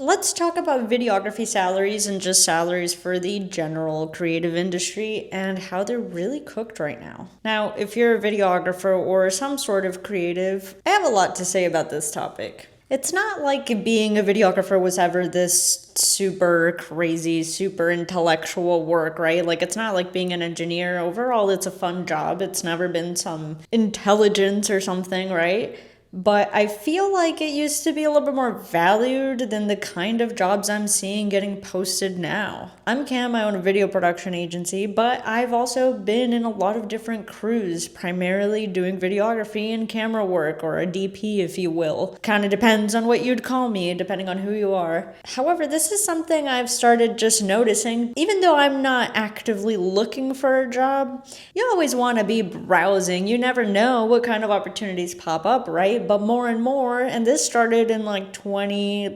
Let's talk about videography salaries and just salaries for the general creative industry and how they're really cooked right now. Now, if you're a videographer or some sort of creative, I have a lot to say about this topic. It's not like being a videographer was ever this super crazy, super intellectual work, right? Like, it's not like being an engineer. Overall, it's a fun job. It's never been some intelligence or something, right? But I feel like it used to be a little bit more valued than the kind of jobs I'm seeing getting posted now. I'm Cam, I own a video production agency, but I've also been in a lot of different crews, primarily doing videography and camera work, or a DP if you will. Kind of depends on what you'd call me, depending on who you are. However, this is something I've started just noticing. Even though I'm not actively looking for a job, you always want to be browsing. You never know what kind of opportunities pop up, right? But more and more, and this started in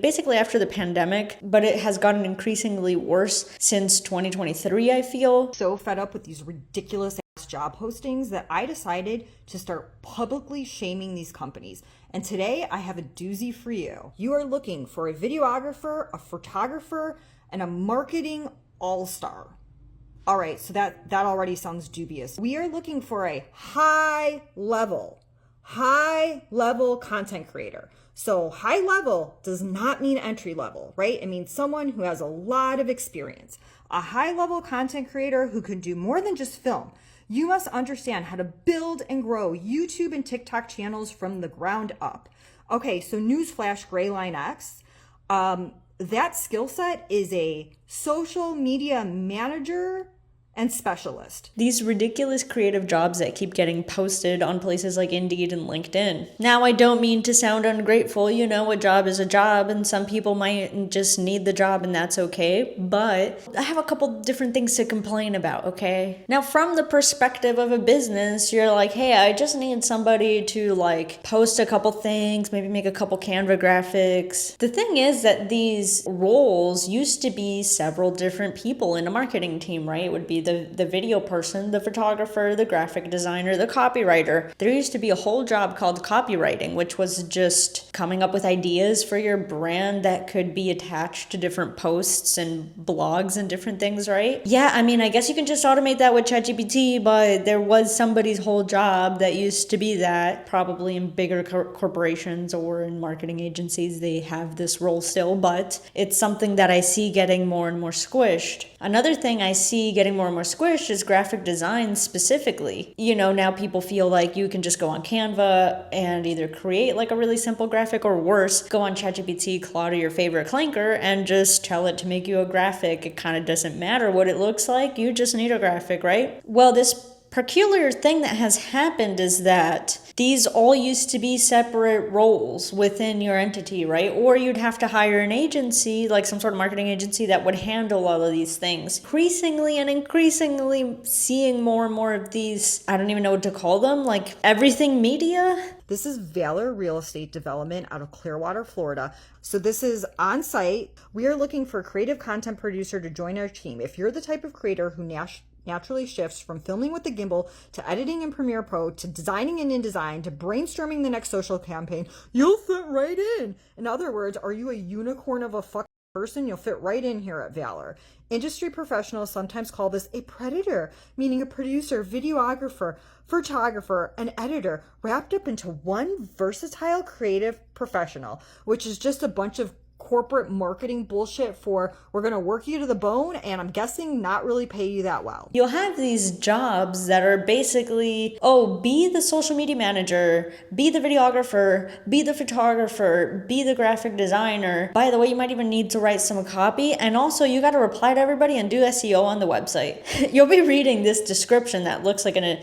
basically after the pandemic, but it has gotten increasingly worse since 2023, I feel. So fed up with these ridiculous ass job postings that I decided to start publicly shaming these companies. And today I have a doozy for you. You are looking for a videographer, a photographer, and a marketing all-star. All right, so that already sounds dubious. We are looking for a high level content creator. So high level does not mean entry level, right? It means someone who has a lot of experience. A high level content creator who can do more than just film. You must understand how to build and grow YouTube and TikTok channels from the ground up. Okay, so newsflash, Gray Line X. That skill set is a social media manager and specialist. These ridiculous creative jobs that keep getting posted on places like Indeed and LinkedIn. Now, I don't mean to sound ungrateful. You know, a job is a job, and some people might just need the job, and that's okay. But I have a couple different things to complain about, okay? Now, from the perspective of a business, you're like, hey, I just need somebody to post a couple things, maybe make a couple Canva graphics. The thing is that these roles used to be several different people in a marketing team, right? It would be the video person, the photographer, the graphic designer, the copywriter. There used to be a whole job called copywriting, which was just coming up with ideas for your brand that could be attached to different posts and blogs and different things, right? Yeah, I mean, I guess you can just automate that with ChatGPT, but there was somebody's whole job that used to be that. Probably in bigger corporations or in marketing agencies, they have this role still, but it's something that I see getting more and more squished. Another thing I see getting more and more squished is graphic design specifically. You know, now people feel like you can just go on Canva and either create a really simple graphic, or worse, go on ChatGPT, Claude, or your favorite clanker, and just tell it to make you a graphic. It kind of doesn't matter what it looks like, you just need a graphic, right? Well, this peculiar thing that has happened is that these all used to be separate roles within your entity, right? Or you'd have to hire an agency, like some sort of marketing agency, that would handle all of these things. Increasingly seeing more and more of these, I don't even know what to call them, like everything media. This is Valor Real Estate Development out of Clearwater, Florida. So this is on site. We are looking for a creative content producer to join our team. If you're the type of creator who naturally shifts from filming with the gimbal to editing in Premiere Pro to designing in InDesign to brainstorming the next social campaign, you'll fit right in. In other words, are you a unicorn of a fucking person? You'll fit right in here at Valor. Industry professionals sometimes call this a predator, meaning a producer, videographer, photographer, and editor wrapped up into one versatile creative professional, which is just a bunch of corporate marketing bullshit for we're going to work you to the bone and I'm guessing not really pay you that well. You'll have these jobs that are basically, be the social media manager, be the videographer, be the photographer, be the graphic designer. By the way, you might even need to write some copy, and also you got to reply to everybody and do SEO on the website. You'll be reading this description that looks like an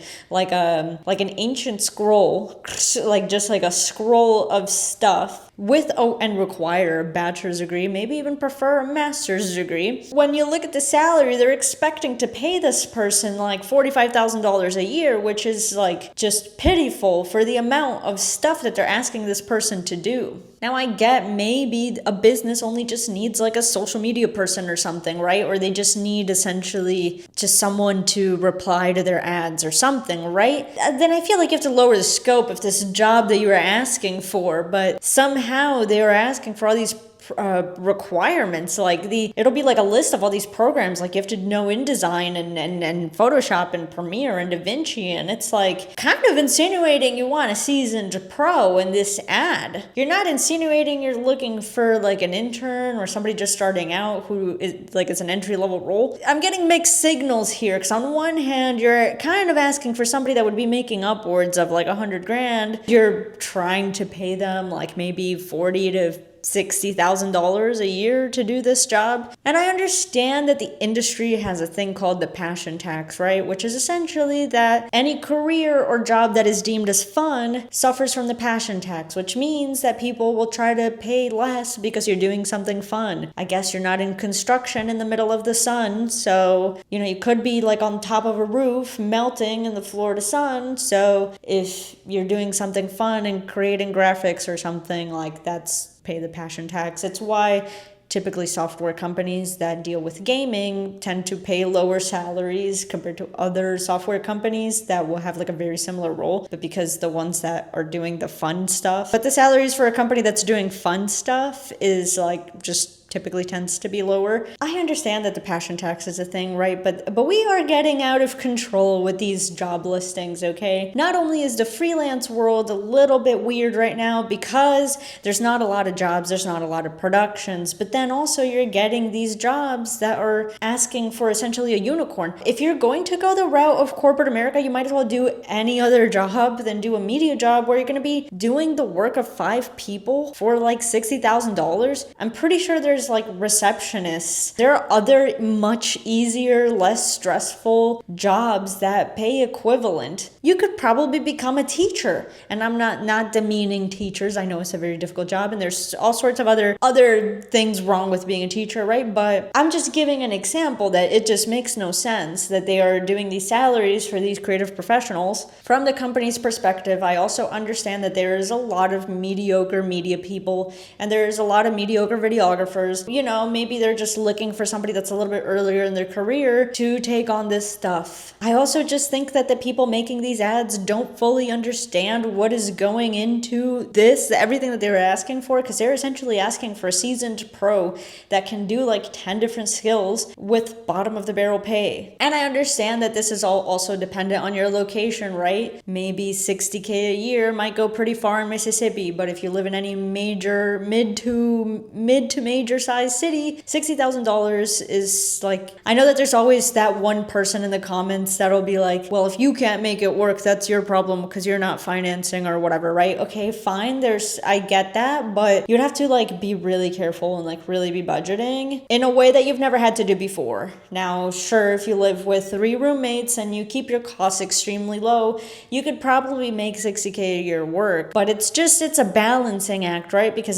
ancient scroll, just like a scroll of stuff and require a bachelor's degree, maybe even prefer a master's degree. When you look at the salary, they're expecting to pay this person $45,000 a year, which is just pitiful for the amount of stuff that they're asking this person to do. Now, I get maybe a business only just needs a social media person or something, right? Or they just need essentially just someone to reply to their ads or something, right? Then I feel like you have to lower the scope of this job that you are asking for, but somehow they are asking for all these requirements. Like it'll be like a list of all these programs, like you have to know InDesign and Photoshop and Premiere and DaVinci, and it's like kind of insinuating you want a seasoned pro in this ad. You're not insinuating you're looking for like an intern or somebody just starting out who is like it's an entry-level role. I'm getting mixed signals here, because on one hand you're kind of asking for somebody that would be making upwards of like $100,000. You're trying to pay them like maybe $40,000 to $60,000 a year to do this job. And I understand that the industry has a thing called the passion tax, right? Which is essentially that any career or job that is deemed as fun suffers from the passion tax, which means that people will try to pay less because you're doing something fun. I guess you're not in construction in the middle of the sun, so you could be like on top of a roof melting in the Florida sun. So if you're doing something fun and creating graphics or something, like that's pay the passion tax. It's why typically software companies that deal with gaming tend to pay lower salaries compared to other software companies that will have like a very similar role, but because the ones that are doing the fun stuff, but the salaries for a company that's doing fun stuff is like just typically tends to be lower. I understand that the passion tax is a thing, right? But we are getting out of control with these job listings, okay? Not only is the freelance world a little bit weird right now because there's not a lot of jobs, there's not a lot of productions, but then also you're getting these jobs that are asking for essentially a unicorn. If you're going to go the route of corporate America, you might as well do any other job than do a media job where you're going to be doing the work of 5 people for like $60,000. I'm pretty sure there's like receptionists. There are other much easier, less stressful jobs that pay equivalent. You could probably become a teacher. And I'm not demeaning teachers. I know it's a very difficult job and there's all sorts of other things wrong with being a teacher, right? But I'm just giving an example that it just makes no sense that they are doing these salaries for these creative professionals. From the company's perspective, I also understand that there is a lot of mediocre media people and there is a lot of mediocre videographers. Maybe they're just looking for somebody that's a little bit earlier in their career to take on this stuff. I also just think that the people making these ads don't fully understand what is going into this, everything that they're asking for, because they're essentially asking for a seasoned pro that can do like 10 different skills with bottom of the barrel pay. And I understand that this is all also dependent on your location, right? Maybe $60,000 a year might go pretty far in Mississippi, but if you live in any major mid to major size city, $60,000 is like, I know that there's always that one person in the comments that'll be like, well, if you can't make it work, that's your problem because you're not financing or whatever, right? Okay, fine, I get that, but you'd have to like be really careful and like really be budgeting in a way that you've never had to do before. Now, sure, if you live with 3 roommates and you keep your costs extremely low, you could probably make $60,000 a year work, but it's a balancing act, right? Because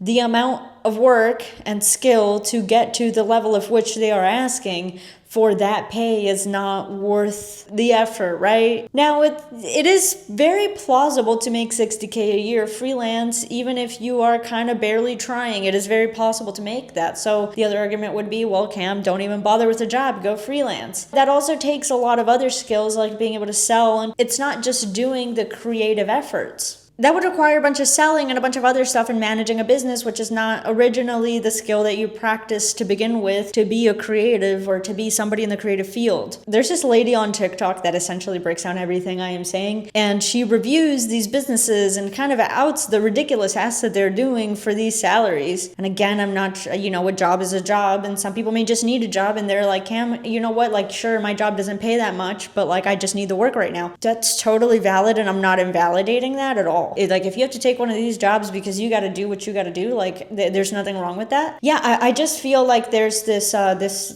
the amount of work and skill to get to the level of which they are asking for that pay is not worth the effort, right? Now, it is very plausible to make $60,000 a year freelance, even if you are kind of barely trying. It is very possible to make that. So the other argument would be, well, Cam, don't even bother with a job, go freelance. That also takes a lot of other skills, like being able to sell, and it's not just doing the creative efforts. That would require a bunch of selling and a bunch of other stuff and managing a business, which is not originally the skill that you practice to begin with to be a creative or to be somebody in the creative field. There's this lady on TikTok that essentially breaks down everything I am saying, and she reviews these businesses and kind of outs the ridiculous asks that they're doing for these salaries. And again, I'm not, a job is a job, and some people may just need a job and they're like, Cam, you know what, like, sure, my job doesn't pay that much, but like, I just need the work right now. That's totally valid, and I'm not invalidating that at all. Like, if you have to take one of these jobs because you got to do what you got to do, like, there's nothing wrong with that. Yeah, I just feel like there's this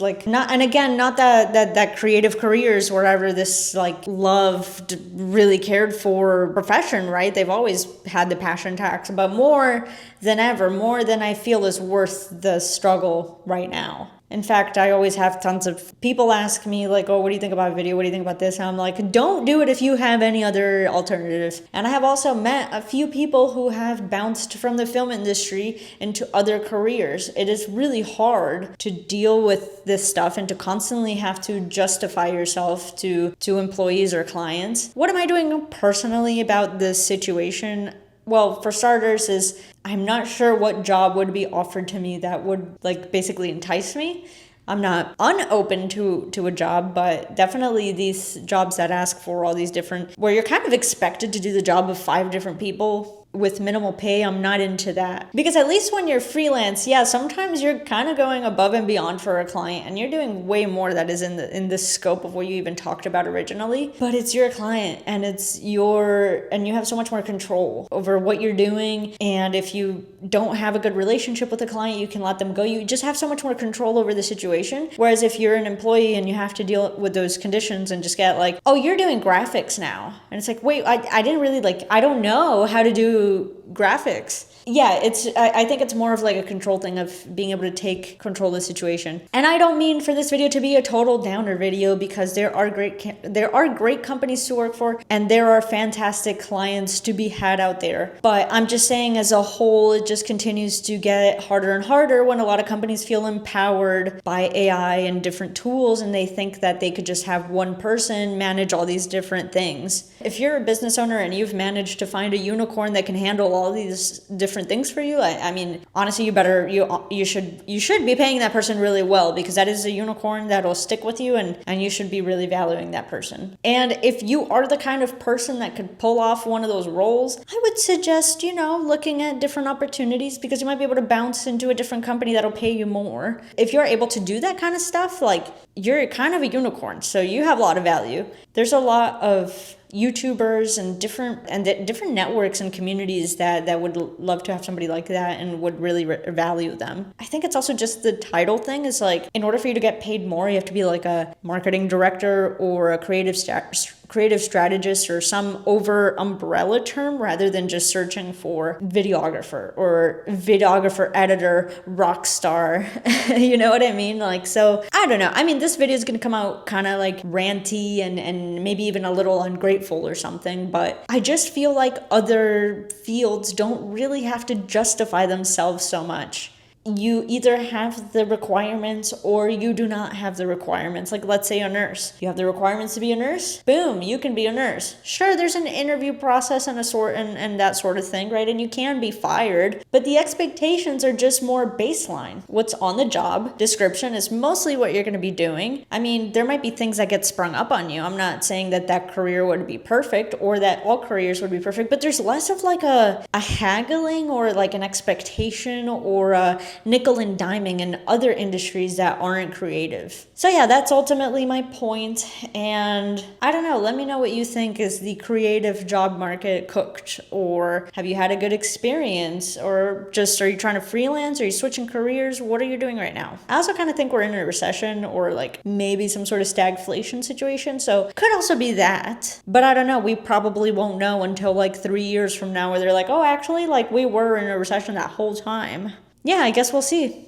like, not, and again, not that creative careers wherever this like loved, really cared for profession, right? They've always had the passion tax, but more than ever, more than I feel is worth the struggle right now. In fact, I always have tons of people ask me like, oh, what do you think about video? What do you think about this? And I'm like, don't do it if you have any other alternative. And I have also met a few people who have bounced from the film industry into other careers. It is really hard to deal with this stuff and to constantly have to justify yourself to employees or clients. What am I doing personally about this situation? Well, for starters, is I'm not sure what job would be offered to me that would like basically entice me. I'm not unopen to a job, but definitely these jobs that ask for all these different, where you're kind of expected to do the job of 5 different people with minimal pay, I'm not into that. Because at least when you're freelance, yeah, sometimes you're kind of going above and beyond for a client and you're doing way more that is in the scope of what you even talked about originally. But it's your client and you have so much more control over what you're doing. And if you don't have a good relationship with a client, you can let them go. You just have so much more control over the situation. Whereas if you're an employee and you have to deal with those conditions and just get like, oh, you're doing graphics now. And it's like, wait, I didn't really I don't know how to do graphics. Yeah, I think it's more of like a control thing of being able to take control of the situation. And I don't mean for this video to be a total downer video, because there are great companies to work for and there are fantastic clients to be had out there. But I'm just saying as a whole, it just continues to get harder and harder when a lot of companies feel empowered by AI and different tools and they think that they could just have one person manage all these different things. If you're a business owner and you've managed to find a unicorn that can handle all these different things for you, I mean, honestly, you should be paying that person really well, because that is a unicorn that'll stick with you, and you should be really valuing that person. And if you are the kind of person that could pull off one of those roles, I would suggest, looking at different opportunities, because you might be able to bounce into a different company that'll pay you more. If you're able to do that kind of stuff, like, you're kind of a unicorn, so you have a lot of value. There's a lot of YouTubers and different networks and communities that would love to have somebody like that and would really value them. I think it's also just the title thing is like, in order for you to get paid more, you have to be like a marketing director or a creative strategist or some over umbrella term, rather than just searching for videographer or videographer editor rock star. You know what I mean? Like, so I don't know. I mean, this video is going to come out kind of like ranty and maybe even a little ungrateful or something, but I just feel like other fields don't really have to justify themselves so much. You either have the requirements or you do not have the requirements. Like, let's say a nurse. You have the requirements to be a nurse? Boom, you can be a nurse. Sure, there's an interview process and and that sort of thing, right? And you can be fired, but the expectations are just more baseline. What's on the job description is mostly what you're going to be doing. I mean, there might be things that get sprung up on you. I'm not saying that career would be perfect or that all careers would be perfect, but there's less of like a haggling or like an expectation or a nickel and diming in other industries that aren't creative. So yeah, that's ultimately my point. And I don't know, let me know what you think. Is the creative job market cooked? Or have you had a good experience? Or just, are you trying to freelance? Are you switching careers? What are you doing right now? I also kind of think we're in a recession or like maybe some sort of stagflation situation. So could also be that. But I don't know, we probably won't know until like 3 years from now, where they're like, oh, actually, like we were in a recession that whole time. Yeah, I guess we'll see.